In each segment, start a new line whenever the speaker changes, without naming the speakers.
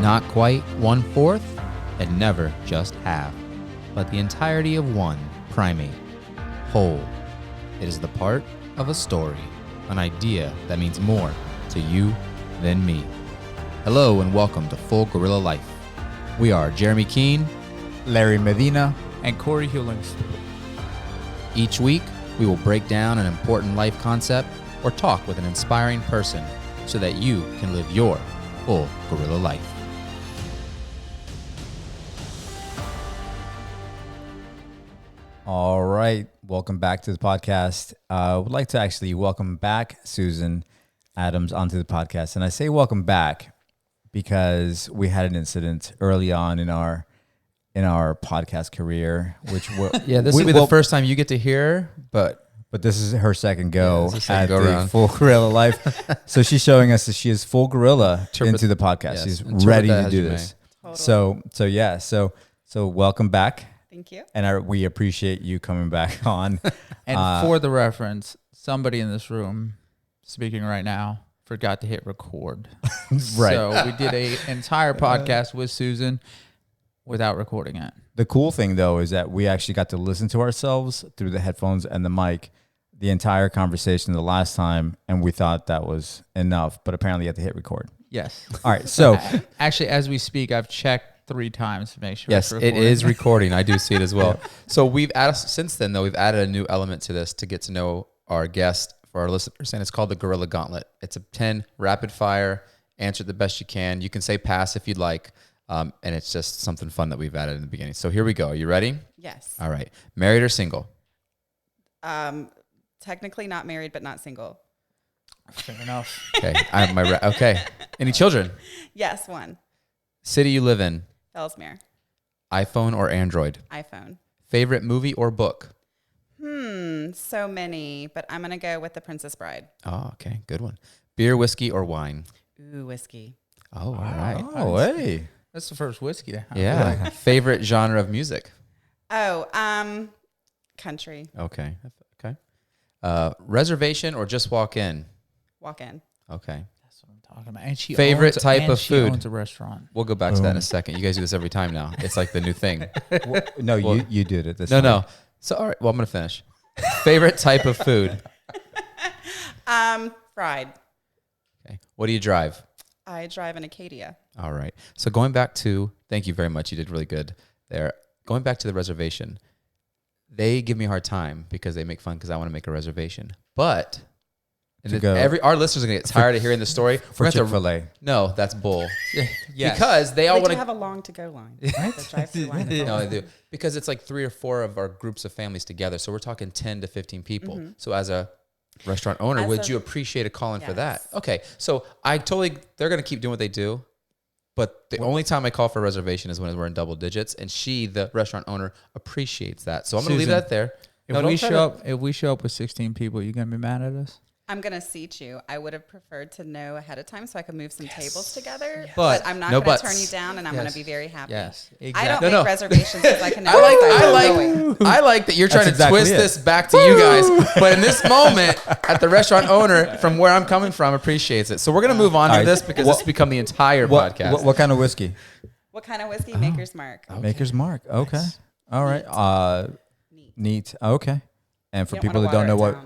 Not quite 1/4, and never just half, but the entirety of one primate, whole. It is the part of a story, an idea that means more to you than me. Hello and welcome to Full Gorilla Life. We are Jeremy Keene,
Larry Medina,
and Corey Hewlings.
Each week, we will break down an important life concept or talk with an inspiring person so that you can live your full gorilla life.
All right, welcome back to the podcast. I would like to actually welcome back Susan Adams onto the podcast. And I say welcome back because we had an incident early on in our podcast career, which will
This will be the first time you get to hear, but
this is her second go at the
around.
Full Gorilla Life. So she's showing us that she is full gorilla into the podcast.
Yes,
She's
interpret
ready
that
to
as
do
you
this.
Totally.
So welcome back.
Thank you.
And we appreciate you coming back on.
And for the reference, somebody in this room speaking right now forgot to hit record.
Right.
So we did an entire podcast with Susan without recording it.
The cool thing, though, is that we actually got to listen to ourselves through the headphones and the mic the entire conversation the last time, and we thought that was enough, but apparently you had to hit record.
Yes.
All right, so
Actually, as we speak, I've checked 3 times to make sure
yes,
it's
it
recording.
is recording. I do see it as well. So we've added, since then, though, we've added a new element to this to get to know our guest for our listeners, and it's called the Gorilla Gauntlet. It's a 10 rapid fire, answer it the best you can. You can say pass if you'd like, and it's just something fun that we've added in the beginning. So here we go. Are you ready?
Yes.
All right. Married or single?
Technically not married, but not single.
Fair enough.
Okay. Okay. Any children?
Yes, one.
City you live in?
Ellesmere.
iPhone or Android?
iPhone.
Favorite movie or book?
So many, but I'm going to go with The Princess Bride.
Oh, okay. Good one. Beer, whiskey, or wine?
Ooh, whiskey.
Oh, all right.
oh, hey.
That's the first whiskey to have.
Yeah. Favorite genre of music?
Oh, country.
Okay. Okay. Reservation or just walk in?
Walk in.
Okay.
That's what I'm talking about. And she
Favorite type of
she
food?
owns a restaurant.
We'll go back to that in a second. You guys do this every time now. It's like the new thing.
No,
Well,
you did it this
No,
time.
no. So, all right. Well, I'm going to finish. Favorite type of food?
Fried.
Okay. What do you drive?
I drive an Acadia.
All right. So going back to, thank you very much. You did really good there. Going back to the reservation, they give me a hard time because they make fun because I want to make a reservation. But our listeners are going to get tired of hearing the story.
For
We're gonna have to-
Chick-fil-A.
No, that's bull.
Yes.
Because they all
We
want
do
to.
have a long to-go line. The drive-through line. is
No,
long.
they do. Because it's like 3 or 4 of our groups of families together. So we're talking 10 to 15 people. So as a restaurant owner, would you appreciate a call in for that?
Yes.
Okay. So they're going to keep doing what they do. But the only time I call for a reservation is when we're in double digits. And the restaurant owner, appreciates that. So I'm going to leave
Susan,
that there.
If we show up with 16 people, you gonna be mad at us?
I'm going to seat you. I would have preferred to know ahead of time so I could move some tables together.
But-
But I'm not
no
going to
buts.
turn you down, and I'm going to be very happy.
Yes.
I
Exactly.
don't make reservations because I can never decide where I'm going.
I like that you're trying
That's
to
exactly
twist
it.
this back to you guys. But in this moment, at the restaurant owner, from where I'm coming from, appreciates it. So we're going to move on to
All right.
this because this has become the entire podcast.
What kind of whiskey?
What kind of whiskey? Maker's Mark.
Maker's Mark. Okay.
Nice.
All right. Neat. Okay. And for
You
people that
wanna
don't know
water
what.
it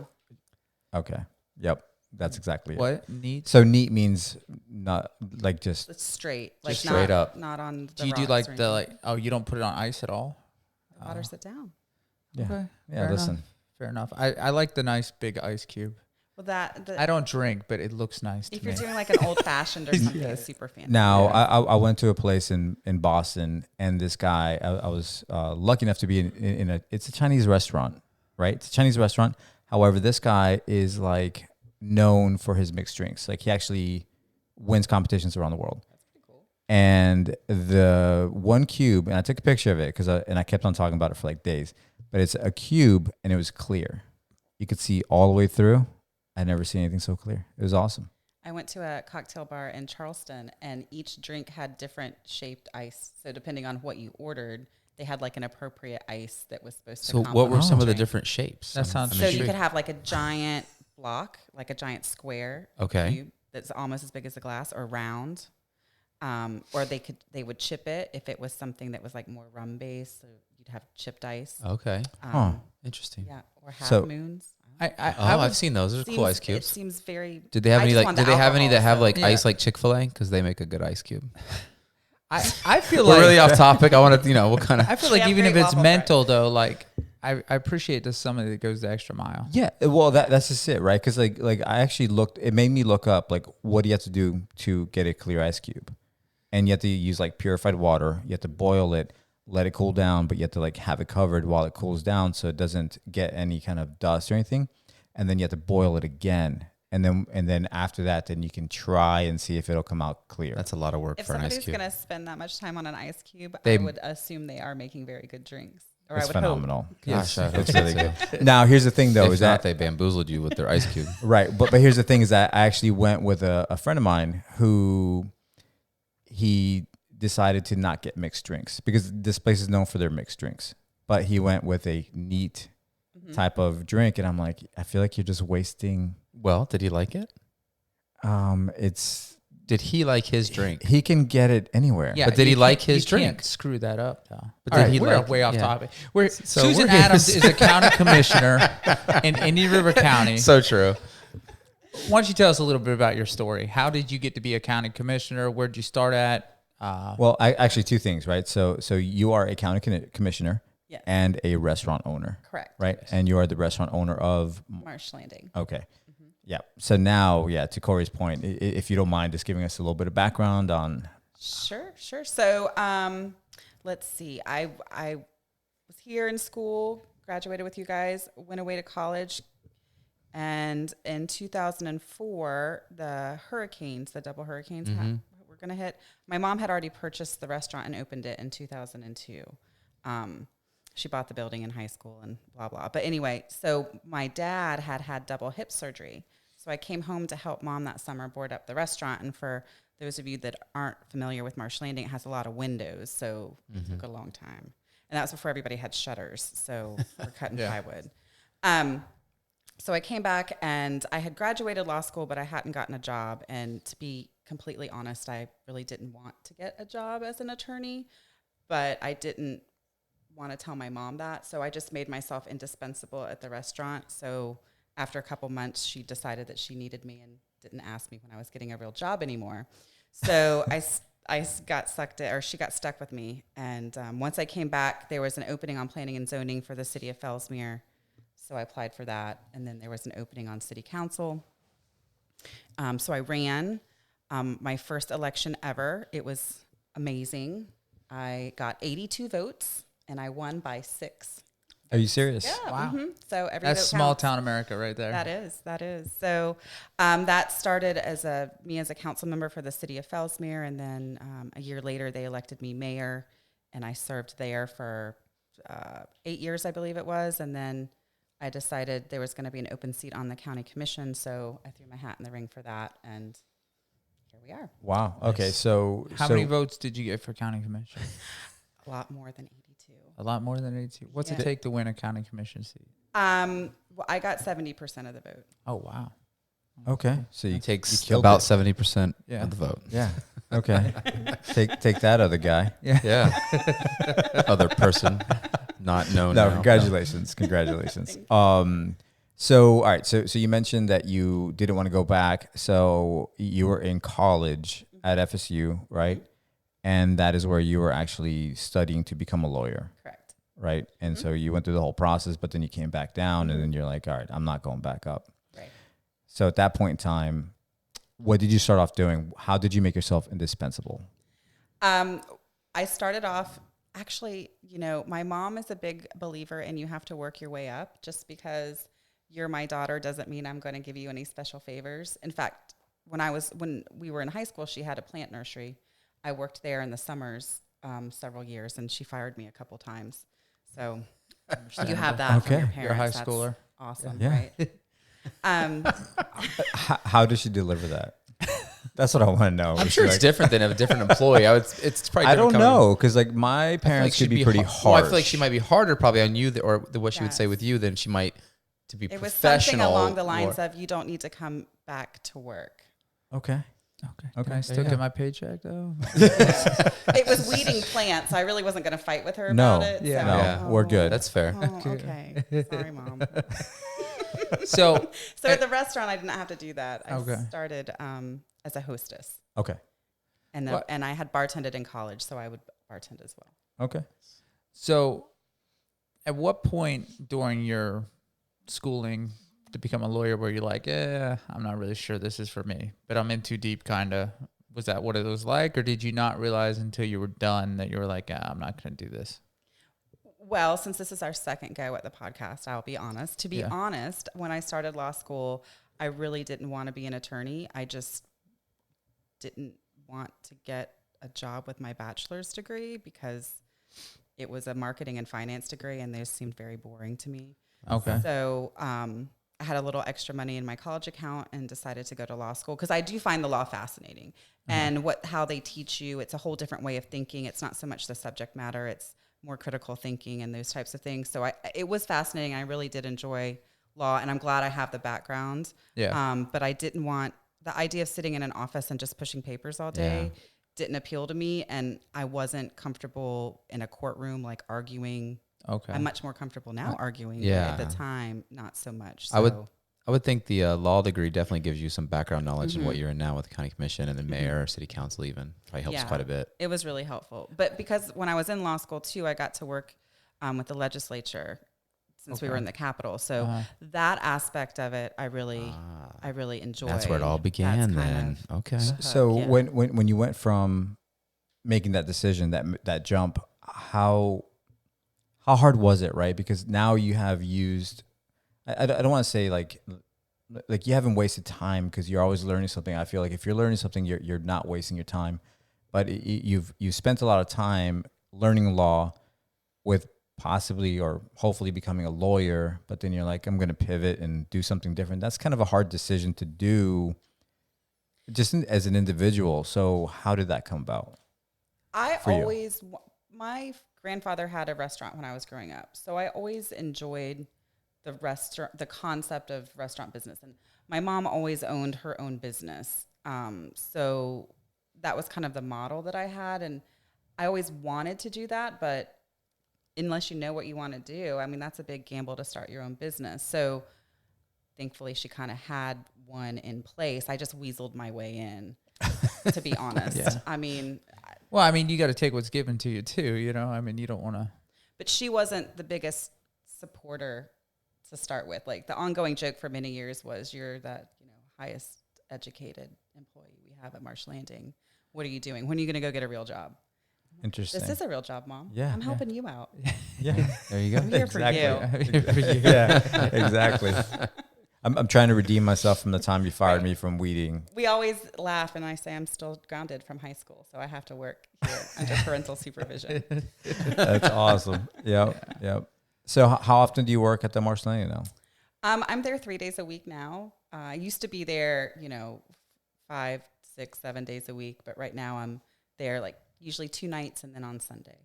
down.
Okay. Yep. That's exactly it.
What? Neat.
So neat means not like just.
It's straight. Like
Just straight up.
Not on the
Do you do
rocks
like
or
the
anything.
you don't put it on ice at all?
Waters it down.
Yeah.
Okay.
Yeah.
Fair
Listen.
enough. Fair enough. I like the nice big ice cube.
Well,
I don't drink, but it looks nice to
if
me.
you're doing like an old fashioned or something, it's super fancy.
Now, I went to a place in Boston, and this guy, I was lucky enough to be it's a Chinese restaurant, right? It's a Chinese restaurant. However, this guy is like known for his mixed drinks. Like he actually wins competitions around the world.
That's pretty cool.
And the one cube, and I took a picture of it and I kept on talking about it for like days, but it's a cube and it was clear. You could see all the way through. I'd never seen anything so clear. It was awesome.
I went to a cocktail bar in Charleston, and each drink had different shaped ice. So depending on what you ordered, they had like an appropriate ice that was supposed to
So
complement
what were some of the
drink.
different shapes?
That sounds
So you
intriguing.
could have like a giant block, like a giant square
Okay.
cube that's almost as big as a glass, or round. or they would chip it if it was something that was like more rum based. So you'd have chipped ice.
Okay.
Huh.
Interesting.
Yeah, or half
So-
moons.
I've seen those. Those are cool ice
It
cubes.
seems very.
Did they have
I
any
just
like?
want
Did
the
they have any that
alcohol,
have
so-
like
Yeah.
ice like Chick-fil-A? Because they make a good ice cube.
I feel
We're
like
really off topic. I want to, what kind of?
I feel
We
like
have
even if
great
it's
waffle
mental though, like I appreciate there's somebody that goes the extra mile.
Yeah, well, that's just it, right? Because like I actually looked. It made me look up like what do you have to do to get a clear ice cube, and you have to use like purified water. You have to boil it, let it cool down, but you have to like have it covered while it cools down so it doesn't get any kind of dust or anything, and then you have to boil it again, and then after that, then you can try and see if it'll come out clear.
That's a lot of work
If
for an ice
somebody's
cube.
going to spend that much time on an ice cube,
They-
I would assume they are making very good drinks. Or
It's
I would hope.
phenomenal.
Gosh, I hope
It's
so
really
too.
good. Now, here's the thing, though,
If
is
not,
that
they bamboozled you with their ice cube.
right? But here's the thing: is that I actually went with a friend of mine who he decided to not get mixed drinks because this place is known for their mixed drinks. But he went with a neat type of drink, and I'm like, I feel like you're just wasting.
Well, did he like it?
It's
Did he like his drink?
he can get it anywhere.
Yeah,
But did he
you
like
can't-
his
you can't
drink?
Screw that up, though.
But
All
did
right,
he
we're
like-
way off
yeah.
topic.
So
Susan
we're here-
Adams is a county commissioner in Indian River County.
So true.
Why don't you tell us a little bit about your story? How did you get to be a county commissioner? Where did you start at?
Well, actually, two things, right? So you are a county commissioner
Yes.
and a restaurant owner,
Correct.
right? And you are the restaurant owner of.
Marsh Landing.
Okay. Yeah. So now, to Corey's point, if you don't mind just giving us a little bit of background on.
Sure. So, let's see. I was here in school, graduated with you guys, went away to college, and in 2004, the double hurricanes, were going to hit. My mom had already purchased the restaurant and opened it in 2002. She bought the building in high school and blah, blah. But anyway, so my dad had double hip surgery. So I came home to help mom that summer board up the restaurant. And for those of you that aren't familiar with Marsh Landing, it has a lot of windows. So it took a long time. And that was before everybody had shutters. So we're cutting plywood. So I came back and I had graduated law school, but I hadn't gotten a job. And to be completely honest, I really didn't want to get a job as an attorney, but I didn't want to tell my mom that. So I just made myself indispensable at the restaurant. So after a couple months, she decided that she needed me and didn't ask me when I was getting a real job anymore. So I got sucked in, or she got stuck with me. And once I came back, there was an opening on planning and zoning for the city of Fellsmere. So I applied for that. And then there was an opening on city council. So I ran my first election ever. It was amazing. I got 82 votes. And I won by 6.
Are you serious?
Yeah.
Wow.
So every
That's
vote
small
counts.
town America right there.
That is. So that started as me as a council member for the city of Fellsmere, and then a year later they elected me mayor, and I served there for 8 years, I believe it was, and then I decided there was going to be an open seat on the county commission, so I threw my hat in the ring for that, and here we are.
Wow. Okay. So
How many votes did you get for county commission?
A lot more than 82.
A lot more than 82. What's it
Yeah.
take to win a county commission seat?
Well, I got 70% of the vote.
Oh, wow.
Okay. So you
It takes
killed
about
it.
70%
Yeah.
of the vote.
Yeah. Okay. take that other guy.
Yeah. Other person not known.
No,
now.
congratulations. Congratulations. So all right, so you mentioned that you didn't want to go back. So you were in college at FSU, right? And that is where you were actually studying to become a lawyer,
Correct.
right? And so you went through the whole process, but then you came back down and then you're like, all right, I'm not going back up.
Right.
So at that point in time, what did you start off doing? How did you make yourself indispensable?
I started off, actually, my mom is a big believer in you have to work your way up. Just because you're my daughter doesn't mean I'm going to give you any special favors. In fact, when we were in high school, she had a plant nursery. I worked there in the summers several years, and she fired me a couple times. So you have that from your
Okay.
parents.
You're a high
That's
schooler.
Awesome,
Yeah.
right?
How does she deliver that? That's what I want to know.
I'm
Is
sure
she
it's
like-
different than a different employee. It's probably.
I don't
different coming-
know because like my
I feel
parents
she'd
could be pretty
har-
harsh.
Well, I feel like she might be harder probably on you, or what she would say
Yes.
with you than she might to be
It was
professional.
something along the lines
or-
of you don't need to come back to work.
Okay.
Okay.
Okay,
Can I still
yeah.
get my paycheck though?
It was weeding plants. So I really wasn't going to fight with her
No.
about it.
Yeah.
so-
No, we're good.
That's fair.
Oh, okay. Sorry, Mom.
So
So at the restaurant, I didn't have to do that. I
Okay.
started as a hostess,
Okay.
and
What?
and I had bartended in college, so I would bartend as well.
Okay.
So, at what point during your schooling to become a lawyer were you like, yeah, I'm not really sure this is for me, but I'm in too deep, kind of? Was that what it was like, or did you not realize until you were done that you were like, I'm not going to do this?
Well, since this is our second go at the podcast, I'll be honest. To be
Yeah.
honest, when I started law school, I really didn't want to be an attorney. I just didn't want to get a job with my bachelor's degree because it was a marketing and finance degree, and those seemed very boring to me.
Okay.
So I had a little extra money in my college account and decided to go to law school because I do find the law fascinating. And how they teach you, it's a whole different way of thinking. It's not so much the subject matter, it's more critical thinking and those types of things. So it was fascinating. I really did enjoy law, and I'm glad I have the background.
Yeah.
But I didn't want the idea of sitting in an office and just pushing papers all day. Didn't appeal to me, and I wasn't comfortable in a courtroom like arguing.
Okay.
I'm much more comfortable now arguing. But
Yeah.
at the time, not so much.
I would-
So,
I would think the law degree definitely gives you some background knowledge in what
Mhm.
you're in now with the county commission and the mayor, city council even. Probably helps
Yeah.
quite a bit.
it was really helpful. But because when I was in law school too, I got to work with the legislature since we were
Okay.
in the Capitol. So
Uh-huh.
that aspect of it, I really enjoyed.
That's where it all began
That's kind
then. Okay.
So
yeah.
when you went from making that decision, that jump, how hard was it, right? Because now you have used, I don't want to say like you haven't wasted time because you're always learning something. I feel like if you're learning something, you're not wasting your time. But you've spent a lot of time learning law with possibly or hopefully becoming a lawyer, but then you're like, I'm going to pivot and do something different. That's kind of a hard decision to do just as an individual. So how did that come about?
I
for you?
always, my grandfather had a restaurant when I was growing up. So I always enjoyed the concept of restaurant business. And my mom always owned her own business. So that was kind of the model that I had. And I always wanted to do that, but unless you know what you want to do, I mean, that's a big gamble to start your own business. So thankfully she kind of had one in place. I just weaseled my way in, to be honest.
Yeah.
I mean,
Well, I mean, you got to take what's given to you too. You know, I mean, you don't want to.
but she wasn't the biggest supporter to start with. Like the ongoing joke for many years was, "You're that highest educated employee we have at Marsh Landing. What are you doing? When are you going to go get a real job?"
Interesting.
This is a real job, Mom.
Yeah,
I'm
yeah.
helping you out.
Yeah.
There you go.
I'm here for you.
Yeah, exactly. I'm trying to redeem myself from the time you fired me from weeding.
We always laugh, and I say I'm still grounded from high school, so I have to work here under parental supervision.
That's awesome. Yep. So how often do you work at the Marsh Landing now?
I'm there 3 days a week now. I used to be there, 5, 6, 7 days a week, but right now I'm there like usually 2 nights and then on Sunday.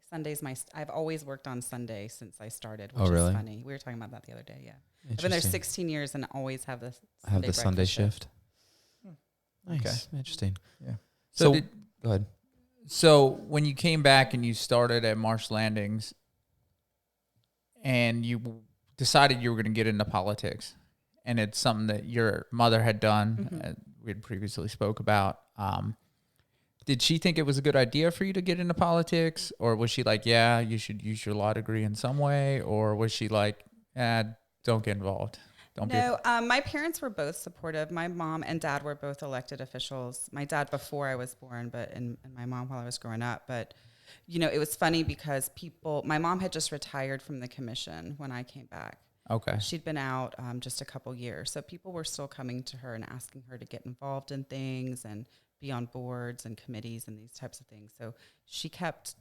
I've always worked on Sunday since I started, which
Oh, really?
is funny. We were talking about that the other day. Yeah, I've been there
Interesting.
16 years and always have this.
Have the Sunday shift. Nice.
Okay.
Interesting.
Yeah.
So,
So- Go ahead.
so when you came back and you started at Marsh Landings, and you decided you were going to get into politics, and it's something that your mother had done, we had previously spoke about. Did she think it was a good idea for you to get into politics, or was she like, yeah, you should use your law degree in some way, or was she like, don't get involved? Don't
No, my parents were both supportive. My mom and dad were both elected officials. My dad before I was born, and my mom while I was growing up. But, it was funny because my mom had just retired from the commission when I came back.
Okay.
She'd been out just a couple years. So people were still coming to her and asking her to get involved in things and be on boards and committees and these types of things. So she kept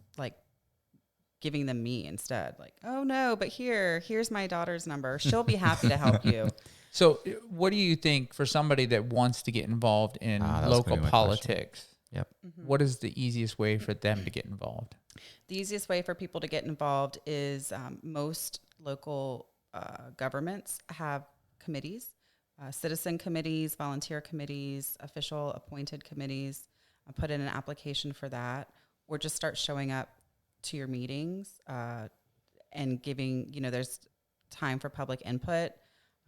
giving them me instead. Like, oh no, but here's my daughter's number. She'll be happy to help you.
So what do you think for somebody that wants to get involved in
That was gonna
local
be my
politics?
Yep.
What is the easiest way for them to get involved?
The easiest way for people to get involved is most local governments have committees citizen committees, volunteer committees, official appointed committees. Put in an application for that, or just start showing up to your meetings and giving, there's time for public input.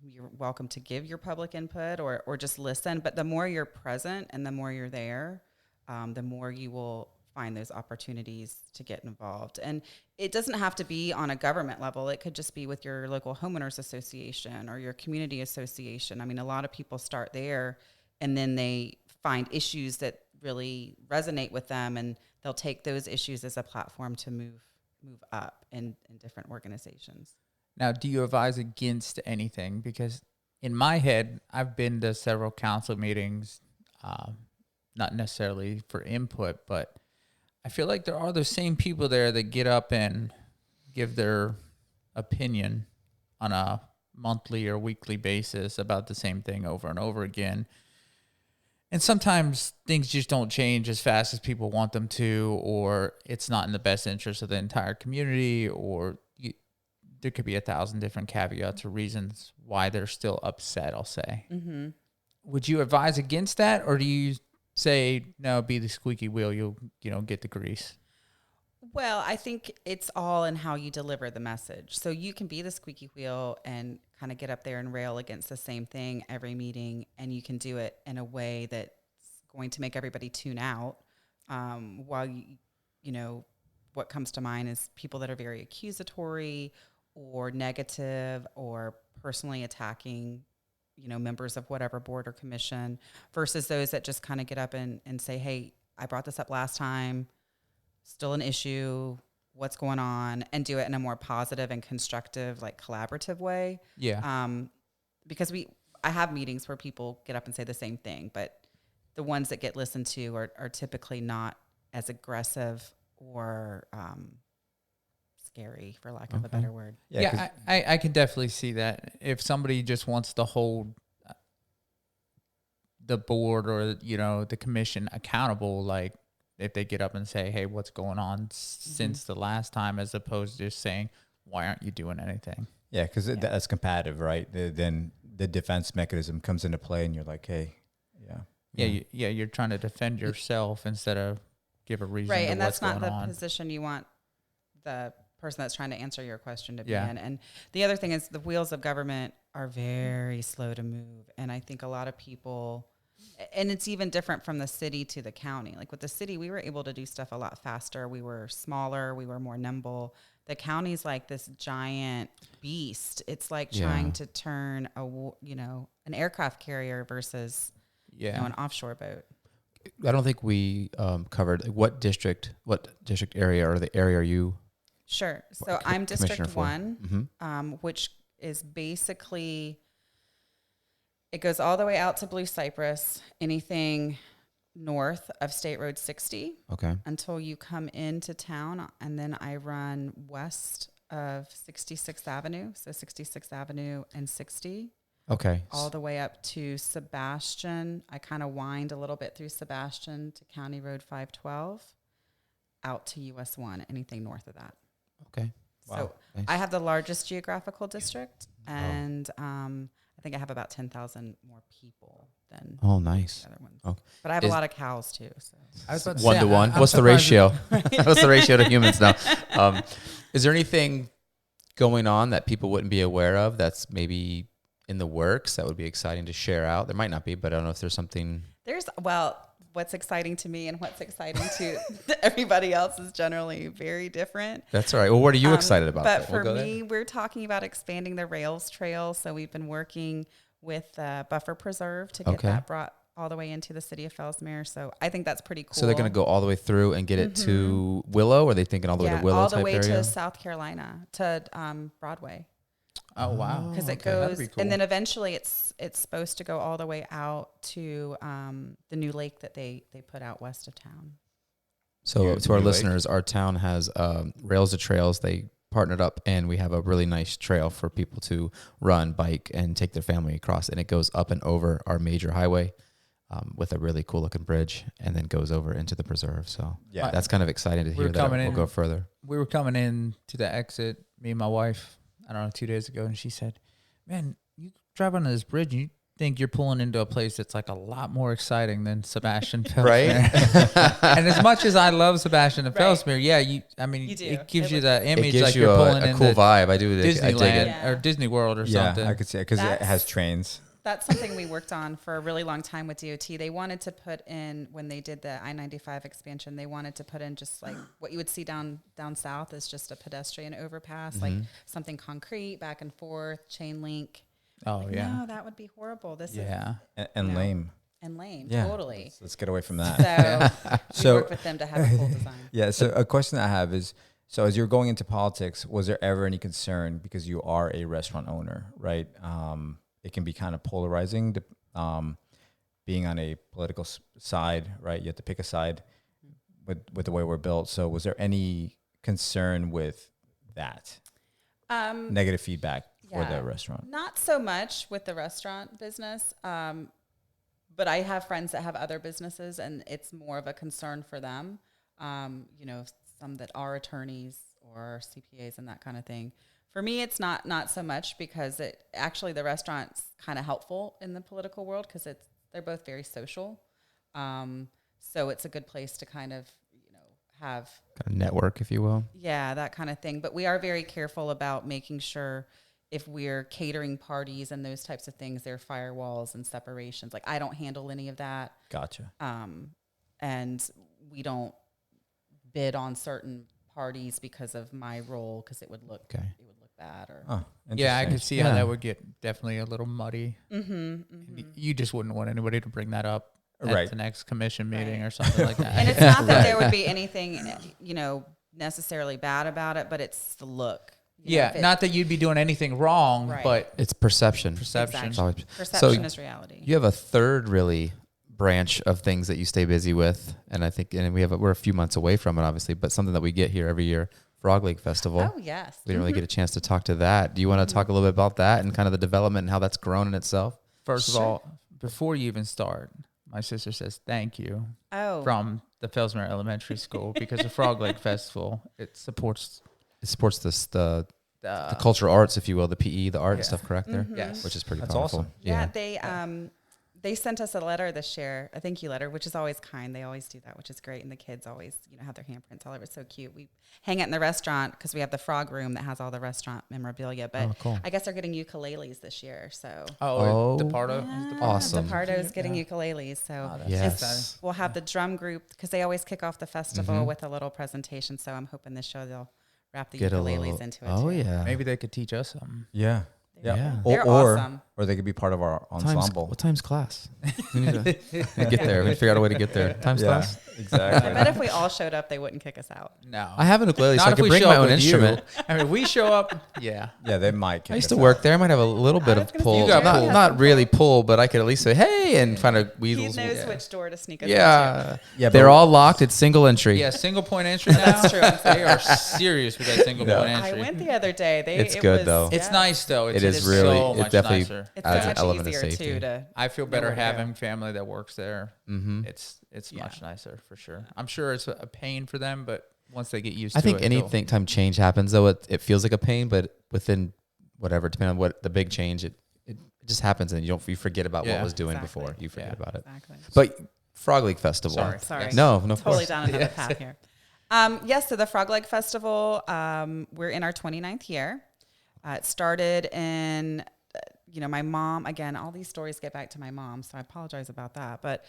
You're welcome to give your public input or just listen. But the more you're present and the more you're there, the more you will find those opportunities to get involved. And it doesn't have to be on a government level. It could just be with your local homeowners association or your community association. I mean, a lot of people start there and then they find issues that really resonate with them, and they'll take those issues as a platform to move up in different organizations.
Now, do you advise against anything? Because in my head, I've been to several council meetings, not necessarily for input, but I feel like there are those same people there that get up and give their opinion on a monthly or weekly basis about the same thing over and over again. And sometimes things just don't change as fast as people want them to, or it's not in the best interest of the entire community, or there could be 1,000 different caveats or reasons why they're still upset, I'll say.
Mm-hmm.
Would you advise against that, or do you say, no, be the squeaky wheel, you'll get the grease?
Well, I think it's all in how you deliver the message. So you can be the squeaky wheel and kind of get up there and rail against the same thing every meeting, and you can do it in a way that's going to make everybody tune out. While what comes to mind is people that are very accusatory or negative or personally attacking, members of whatever board or commission, versus those that just kind of get up and say, hey, I brought this up last time, still an issue, what's going on, and do it in a more positive and constructive, like collaborative way.
Yeah.
Because I have meetings where people get up and say the same thing, but the ones that get listened to are typically not as aggressive or scary, for lack of a better word.
Yeah, I can definitely see that. If somebody just wants to hold the board or the commission accountable, like if they get up and say, hey, what's going on since the last time, as opposed to just saying, why aren't you doing anything?
Yeah, because that's competitive, right? Then the defense mechanism comes into play, and you're like, hey,
you're trying to defend yourself instead of give a reason.
Right,
to
and that's not the
on.
position you want the person that's trying to answer your question to be in. And the other thing is the wheels of government are very slow to move. And I think a lot of people, and it's even different from the city to the county. Like with the city, we were able to do stuff a lot faster. We were smaller. We were more nimble. The county's like this giant beast. It's like trying to turn an aircraft carrier versus an offshore boat.
I don't think we covered what district area, or the area are you?
Sure. So I'm District 1,
Mm-hmm.
Which is basically, it goes all the way out to Blue Cypress, anything north of State Road 60.
Okay.
Until you come into town. And then I run west of 66th Avenue. So 66th Avenue and 60.
Okay.
All the way up to Sebastian. I kind of wind a little bit through Sebastian to County Road 512, out to US 1, anything north of that.
Okay.
So
Wow. Nice.
I have the largest geographical district, and I think I have about 10,000 more people than
Oh, nice.
the other ones.
Okay.
But I have a lot of cows too. So
I was about to
1
say,
to 1.
I'm
What's the
surprised
ratio? What's the ratio to humans now? Is there anything going on that people wouldn't be aware of that's maybe in the works that would be exciting to share out? There might not be, but I don't know if there's something.
What's exciting to me and what's exciting to everybody else is generally very different.
That's all right. Well, what are you excited about?
But for me, we're talking about expanding the Rails Trail. So we've been working with Buffer Preserve to get that brought all the way into the city of Fellsmere. So I think that's pretty cool.
So they're going to go all the way through and get it to Willow? Or are they thinking all the way to Willow
all the
type
way
area?
to South Carolina, to Broadway.
Oh, wow.
Because it goes, and then eventually it's supposed to go all the way out to the new lake that they put out west of town.
So to our listeners, our town has Rails to Trails. They partnered up, and we have a really nice trail for people to run, bike, and take their family across. And it goes up and over our major highway with a really cool looking bridge, and then goes over into the preserve. So that's kind of exciting to hear that we'll go further.
We were coming in to the exit, me and my wife, I don't know, 2 days ago, and she said, man, you drive under this bridge, and think you're pulling into a place that's like a lot more exciting than Sebastian Felsmere.
Right?
And as much as I love Sebastian and
Right.
Felsmere, yeah, I mean,
You do.
it gives
It
you
looks-
that
It
image
gives
like
you
you're pulling
a
into
cool vibe. I do. I dig
Disneyland
it.
Yeah.
or Disney World or
Yeah,
something.
I could see it because it
That's-
has trains.
That's something we worked on for a really long time with DOT. They wanted to put in, when they did the I-95 expansion, they wanted to put in just like what you would see down south is just a pedestrian overpass, like something concrete, back and forth, chain link.
Oh,
Like,
yeah.
no, that would be horrible. This is
Yeah.
And
No.
lame.
and lame,
Yeah.
totally.
Let's get away from that.
So we
So-
worked with them to have a cool design.
Yeah. So a question I have is, so as you're going into politics, was there ever any concern because you are a restaurant owner, right? It can be kind of polarizing, being on a political side, right? You have to pick a side with the way we're built. So was there any concern with that negative feedback for
yeah.
the restaurant?
Not so much with the restaurant business, but I have friends that have other businesses, and it's more of a concern for them. You know, some that are attorneys or CPAs and that kind of thing. For me, it's not so much because it actually the restaurant's kind of helpful in the political world because they're both very social. So it's a good place to kind of have
Kind of network, if you will.
yeah, that kind of thing. But we are very careful about making sure if we're catering parties and those types of things, there are firewalls and separations. Like I don't handle any of that.
Gotcha.
And we don't bid on certain parties because of my role because it would look bad or
Oh,
Yeah, I
interesting.
could see how
Yeah.
that would get definitely a little muddy.
mm-hmm.
You just wouldn't want anybody to bring that up at
Right.
the next commission meeting
Right.
or something like that.
And it's not that there would be anything, necessarily bad about it, but it's the look.
yeah, not that you'd be doing anything wrong,
Right.
but
It's perception.
perception.
It's always-
Perception
so
is reality.
You have a third really branch of things that you stay busy with, and I think, and we're a few months away from it, obviously, but something that we get here every year, Frog Lake Festival.
Oh yes.
We didn't really get a chance to talk to that. Do you want to talk a little bit about that and kind of the development and how that's grown in itself?
First of all, before you even start, my sister says thank you
Oh.
from the Felsmere Elementary School because the Frog Lake Festival, it supports
It supports the
the
cultural arts, if you will, the PE, the art and stuff, correct there?
Yes.
Which is pretty
That's
powerful.
awesome.
Yeah, they sent us a letter this year, a thank you letter, which is always kind. They always do that, which is great. And the kids always, have their handprints all over. It's so cute. We hang it in the restaurant because we have the frog room that has all the restaurant memorabilia. But
Oh, cool.
I guess they're getting ukuleles this year. So
Oh,
DePardo.
awesome.
DePardo's getting ukuleles. So
that's
Yes.
exciting.
we'll have the drum group because they always kick off the festival with a little presentation. So I'm hoping this show they'll wrap the
Get a
ukuleles
little.
into it.
Oh
too.
yeah.
Maybe they could teach us something.
Yeah. Yeah.
Yeah.
They're awesome.
Or they could be part of our ensemble.
What time's class? We need to get there. We figure out a way to get there. Time's
Yeah,
class.
I
exactly.
bet if we all showed up, they wouldn't kick us out.
No.
I have an ukulele, so
Not
I
if
can
we
bring
show
my
up
own
with
instrument.
you. I mean, we show up. Yeah.
Yeah, they might.
I used to work there. I might have a little bit
I
of
was gonna say,
pull.
you got
Not,
pull.
not really pull, but I could at least say, hey, and kind of
He
weasels.
knows
Yeah.
which door to sneak us
Yeah.
Yeah,
They're
but-
all locked. It's single entry.
Yeah, single point entry now.
That's true.
They are serious with that single point
into. I
entry.
went the other day.
It's good, though.
It's
yeah.
nice though. It's,
It is
it's
really-
so
it
much
definitely-
nicer.
It's
adds
so
an
much
element of
easier
safety.
too to.
I feel
know
better
where to go.
having family that works there.
Mm-hmm.
It's
Yeah.
much nicer for sure. I'm sure it's a pain for them, but once they get used
I
to
think
it,
anything time change happens, though, it feels like a pain, but within whatever, depending on what the big change, it just happens, and you forget about what
Yeah.
was doing
Exactly.
before. You forget
Yeah.
about it.
Exactly.
But Frog Lake Festival.
Sorry.
Sorry.
No, of
Totally
course.
down another path here. Yes, so the Frog Leg Festival, we're in our 29th year. It started in, my mom, again, all these stories get back to my mom, so I apologize about that. But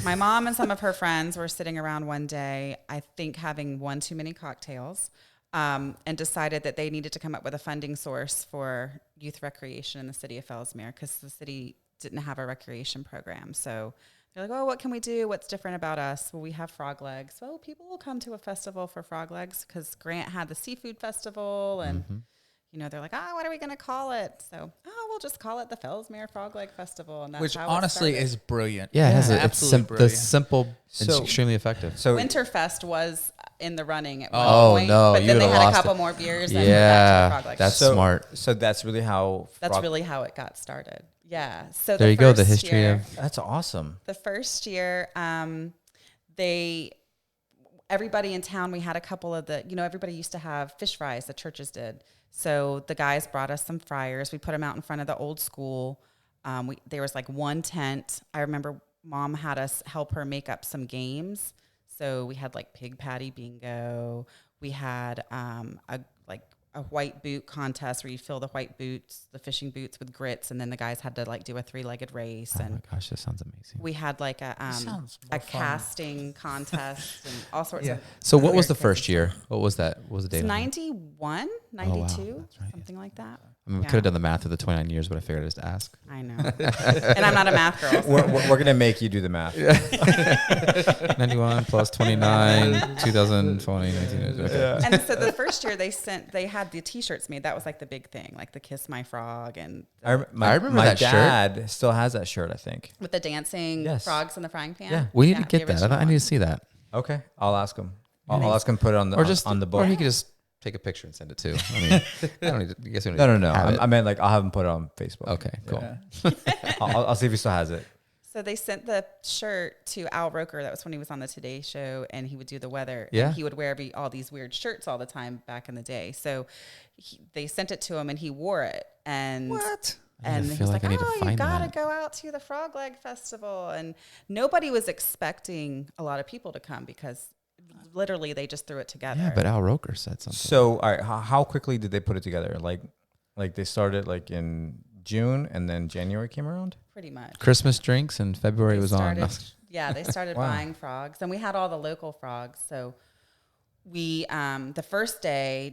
my mom and some of her friends were sitting around one day, I think having one too many cocktails, and decided that they needed to come up with a funding source for youth recreation in the city of Fellsmere because the city didn't have a recreation program. So they're like, oh, what can we do? What's different about us? Well, we have frog legs. Well, people will come to a festival for frog legs because Grant had the seafood festival and, they're like, what are we going to call it? So, we'll just call it the Fellsmere Frog Leg Festival. And that's
which
how
honestly
it started.
is brilliant.
Yeah, it has it's
absolutely
the
brilliant.
simple, it's
So-
extremely effective.
So
Winterfest was in the running at one
Oh,
point.
no,
But
you
then they
would've
had a
lost
couple
it.
more beers and we're back to the
Yeah,
Frog Leg
that's
Festival.
smart.
So that's really how.
That's
Frog-
really how it got started. Yeah. So
There you go, the
first
history
year-
of
That's awesome.
the first year, everybody in town, we had a couple of everybody used to have fish fries, the churches did. So the guys brought us some fryers. We put them out in front of the old school. There was like one tent. I remember Mom had us help her make up some games. So we had like pig patty bingo. We had a white boot contest where you fill the white boots, the fishing boots, with grits, and then the guys had to like do a 3-legged race.
Oh
And
my gosh, that sounds amazing.
we had like a
sounds more fun.
casting contest and all sorts of.
So what was
weird
the first
crazy
year?
stuff.
What was that? What was the date?
It's
on that?
91,
wow,
92,
that's right,
something like that.
I mean, we
Yeah.
could have done the math of the 29 years, but I figured I'd just ask.
I know. And I'm not a math girl. so-
We're gonna make you do the math.
91 plus 29, 2020, 19. Okay.
And so the first year they had the T-shirts made. That was like the big thing, like the Kiss My Frog and
I remember
my
that
shirt.
dad still has that shirt, I think.
with the dancing
Yes.
frogs in the frying pan.
Yeah.
We need to
the
get that.
original
I need to
one.
see that.
Okay, I'll ask him. I'll ask him to put it on the
Or just
on the book.
Or he could just take a picture and send it too. I mean, I don't need to, I guess we don't
No,
need
no,
to
no.
have it.
I meant like I'll have him put it on Facebook.
Okay, cool.
I'll see if he still has it.
So they sent the shirt to Al Roker. That was when he was on the Today Show, and he would do the weather.
Yeah.
And he would wear all these weird shirts all the time back in the day. So they sent it to him, and he wore it. And
What?
And
I
he
feel
was
like
like,
I need to
"Oh, you
find
gotta
that.
go out to the Frog Leg Festival." And nobody was expecting a lot of people to come because literally they just threw it together.
Yeah, but Al Roker said something.
So, all right, how quickly did they put it together? Like they started like in June, and then January came around.
pretty much.
Christmas drinks and February
They
was
started-
on.
Yeah, they started
Wow.
buying frogs, and we had all the local frogs. So we, the first day,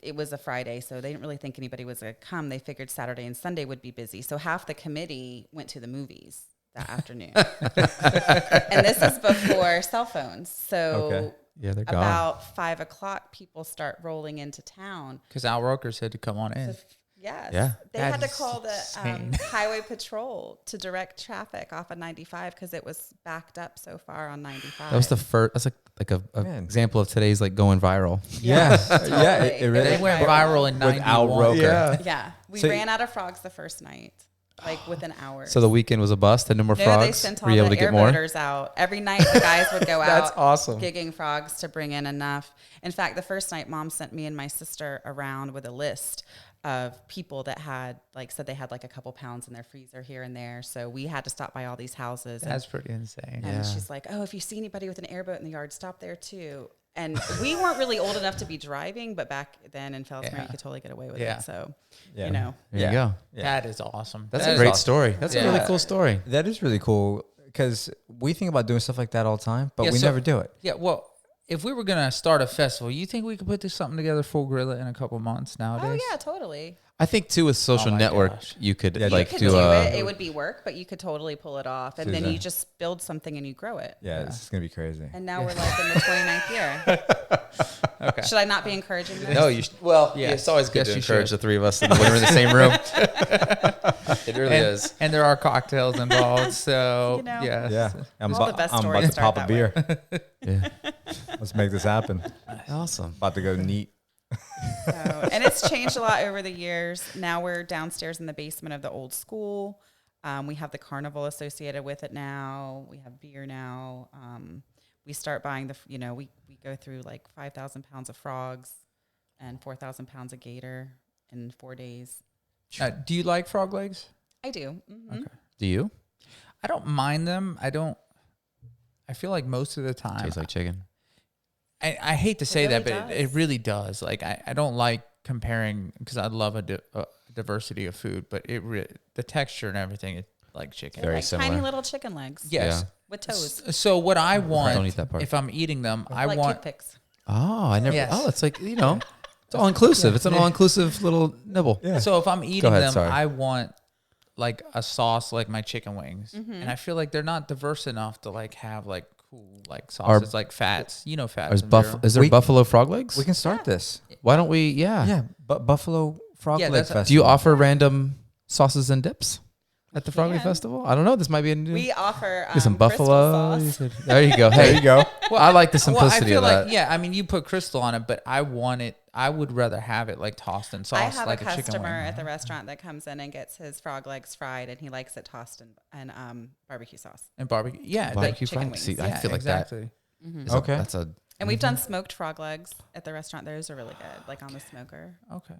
it was a Friday, so they didn't really think anybody was going to come. They figured Saturday and Sunday would be busy. So half the committee went to the movies that afternoon. And this is before cell phones. So
Okay.
Yeah, they're gone.
about 5 o'clock, people start rolling into town.
Because Al Roker said to come on in.
Yes.
Yeah.
They
That
had to
is
call the
insane.
highway patrol to direct traffic off of 95 because it was backed up so far on 95.
That was the first. That's like a
Man.
example of today's like going viral.
Yeah,
Totally.
yeah, it really.
They went viral in
With Al
91.
Roker.
Yeah. We
So-
ran out of frogs the first night, like within hours.
So the weekend was a bust. Had no more
no,
frogs.
they sent all
Were you able
the
to get more?
airboaters out. Every night the guys would go
That's
out
awesome.
gigging frogs to bring in enough. In fact, the first night Mom sent me and my sister around with a list of people that said they had like a couple pounds in their freezer here and there. So we had to stop by all these houses.
That's pretty insane.
And
Yeah.
she's like, "Oh, if you see anybody with an airboat in the yard, stop there too." And we weren't really old enough to be driving, but back then in Felsmere,
Yeah.
you could totally get away with
Yeah.
it. So,
Yeah.
you know,
There you go.
Yeah.
That is awesome.
That's
That
a
is
great
awesome.
story. That's a
Yeah.
really cool story.
That is really cool because we think about doing stuff like that all the time, but
Yeah,
we
so-
never do it.
Yeah, well, if we were going to start a festival, you think we could put this something together full gorilla in a couple months nowadays?
oh yeah, totally.
I think too with social
Oh my
network,
gosh.
you could
Yeah,
like
You could
do
do
a.
it. It would be work, but you could totally pull it off. And then
Susan.
you just build something and you grow it.
Yeah, this is gonna be crazy.
And now we're like in the 29th year.
Okay.
Should I not be encouraging this?
No, you. Well,
Yes.
it's always good
Yes,
to
you
encourage
should.
the three of us when we're in the same room. It really
and,
is.
and there are cocktails involved, so
You know.
yes.
Yeah, I'm,
All the best
I'm about
stories
to pop
start
a
that way.
beer.
Yeah.
Let's make this happen.
Awesome.
About to go neat.
So, and it's changed a lot over the years. Now we're downstairs in the basement of the old school. We have the carnival associated with it now. We have beer now. We start buying we go through like 5,000 pounds of frogs and 4,000 pounds of gator in 4 days.
Do you like frog legs?
I do. Mhm.
Do you?
I don't mind them. I feel like most of the time,
Tastes like chicken.
I hate to say
really
that, but it
does.
really does. Like I don't like comparing because I love a diversity of food, but the texture and everything is like chicken.
Very
Like
similar.
tiny little chicken legs
Yes.
with toes.
So what I want,
don't eat that part.
if I'm eating them, I
like
want.
toothpicks.
Oh, I never.
Yes.
Oh, it's like it's all inclusive. It's an all inclusive little nibble.
Yeah.
So if I'm eating
ahead,
them,
sorry.
I want like a sauce like my chicken wings,
Mm-hmm.
and I feel like they're not diverse enough to like have like cool like sauces like fats. You know fats.
Is,
and zero.
is there
We-
buffalo frog legs?
We can start this.
Why don't we? Yeah.
Yeah, but Buffalo Frog
Yeah,
Leg
that's-
Festival.
Do you offer random sauces and dips at the Frog Leg
can.
Festival? I don't know. This might be a new.
We offer
get some
crystal
buffalo.
sauce.
There you go.
There
Hey,
you go.
well, I like the
Well, I
simplicity
feel
of that.
like I mean you put crystal on it, but I want it. I would rather have it like tossed in sauce,
I have
like
a
a chicken
customer
wing.
at the restaurant that comes in and gets his frog legs fried, and he likes it tossed in barbecue sauce.
And barbecue. Yeah,
Barbecue
chicken
frog.
wings.
See, I
yeah,
feel like
exactly.
that. is a-
Okay.
That's a.
And we've done smoked frog legs at the restaurant. Those are really good, like on the smoker.
Okay.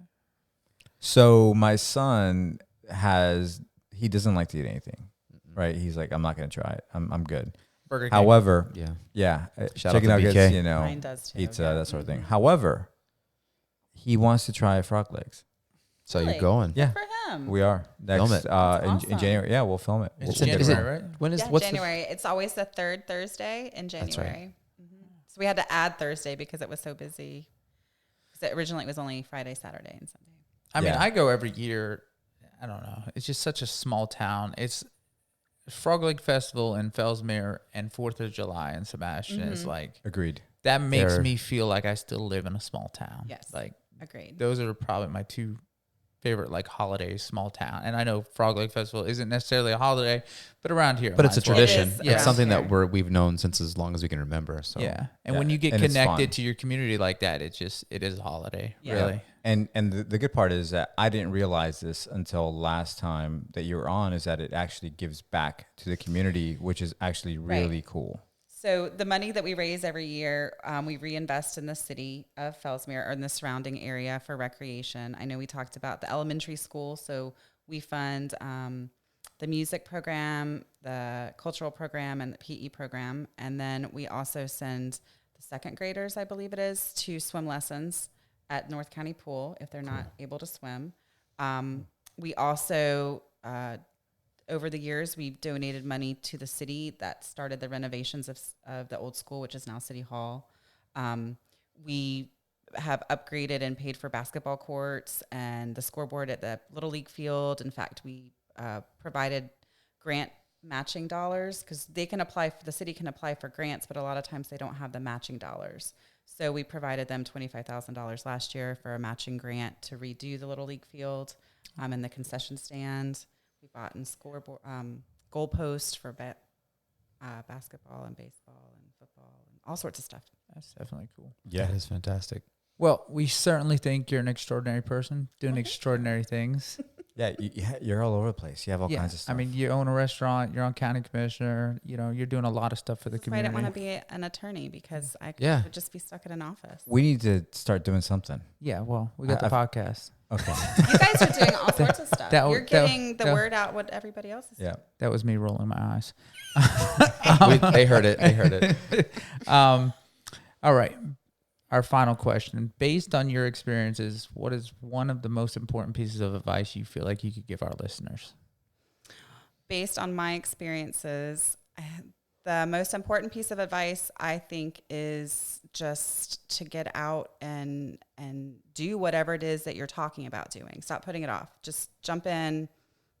So my son has he doesn't like to eat anything, right? He's like, I'm not gonna try it. I'm good.
Burger King.
However,
Yeah.
yeah,
Shout out
chicken
to
nuggets,
BK.
you know,
Mine does too.
pizza,
yeah.
that sort of thing. However, he wants to try frog legs.
So
Really?
you're going.
Yeah,
For him.
we are
Film
next
it.
in
awesome.
January. Yeah, we'll film it.
It's
We'll get
January,
it.
right?
When is
Yeah,
what's
January. It's always the third Thursday in
That's right.
January. So we had to add Thursday because it was so busy. Because originally it was only Friday, Saturday, and Sunday.
I mean,
Yeah.
I go every year. I don't know. It's just such a small town. It's Frog Leg Festival in Fellsmere and 4th of July in Sebastian is like,
Agreed.
that makes
They're-
me feel like I still live in a small town.
Yes.
Like,
Agreed.
those are probably my two favorite like holidays, small town. And I know Frog Leg Festival isn't necessarily a holiday, but around here,
But
might
it's a
as well.
tradition.
It is
Yeah.
It's something
around
that
here.
we've known since as long as we can remember. So
Yeah. And
Yeah,
when you get
and it's fun.
connected to your community like that, it is a holiday.
Yeah.
Really.
And the good part is that I didn't realize this until last time that you were on, is that it actually gives back to the community, which is actually really cool.
So the money that we raise every year, we reinvest in the city of Fellsmere or in the surrounding area for recreation. I know we talked about the elementary school, so we fund the music program, the cultural program, and the PE program. And then we also send the second graders, I believe it is, to swim lessons at North County Pool if they're not able to swim. We also over the years, we've donated money to the city that started the renovations of the old school, which is now City Hall. We have upgraded and paid for basketball courts and the scoreboard at the Little League field. In fact, we provided grant matching dollars because they can apply, the city can apply for grants, but a lot of times they don't have the matching dollars. So we provided them $25,000 last year for a matching grant to redo the Little League field and the concession stand. We bought in scoreboard, goalposts for basketball and baseball and football and all sorts of stuff.
That's definitely cool.
Yeah.
that is fantastic.
Well, we certainly think you're an extraordinary person doing extraordinary things.
Yeah, you're all over the place. You have all kinds of stuff.
I mean, you own a restaurant, you're on county commissioner, you're doing a lot of stuff for the
That's why I
community.
didn't want to be an attorney because I
Yeah.
would just be stuck in an office.
we need to start doing something.
Yeah, well, we got the podcast.
Okay.
You guys are doing all sorts of stuff.
that-
You're
that-
getting the
that-
word out what everybody else is
Yeah.
That was me rolling my eyes.
They heard it. They heard it.
All right. Our final question. Based on your experiences, what is one of the most important pieces of advice you feel like you could give our listeners?
Based on my experiences, the most important piece of advice I think is just to get out and do whatever it is that you're talking about doing. Stop putting it off. Just jump in,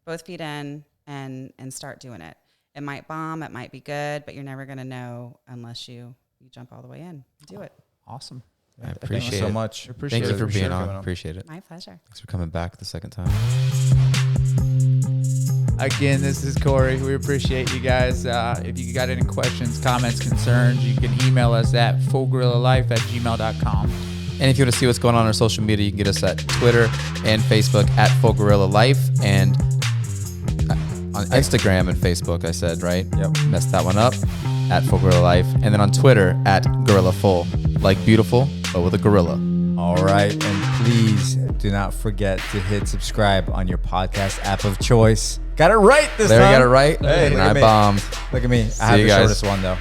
both feet in, and start doing it. It might bomb, it might be good, but you're never going to know unless you jump all the way in. Do it.
Awesome.
I appreciate
so
it.
much.
Thank you for being
coming
on. Appreciate it.
My pleasure.
Thanks for coming back the second time.
Again, this is Corey. We appreciate you guys. If you got any questions, comments, concerns, you can email us at fullgorillalife@gmail.com.
And if you want to see what's going on our social media, you can get us at Twitter and Facebook at Full Gorilla Life, and on Instagram and Facebook, I said, right?
Yep.
Messed that one up, at Full Gorilla Life. And then on Twitter at Gorilla Full, like beautiful, but with a gorilla.
All right. And please do not forget to hit subscribe on your podcast app of choice. Got it right this
There,
time.
you got it right.
Hey,
and
look at
I
me.
bombed.
Look at me.
See
I have
you
the
guys.
shortest one, though.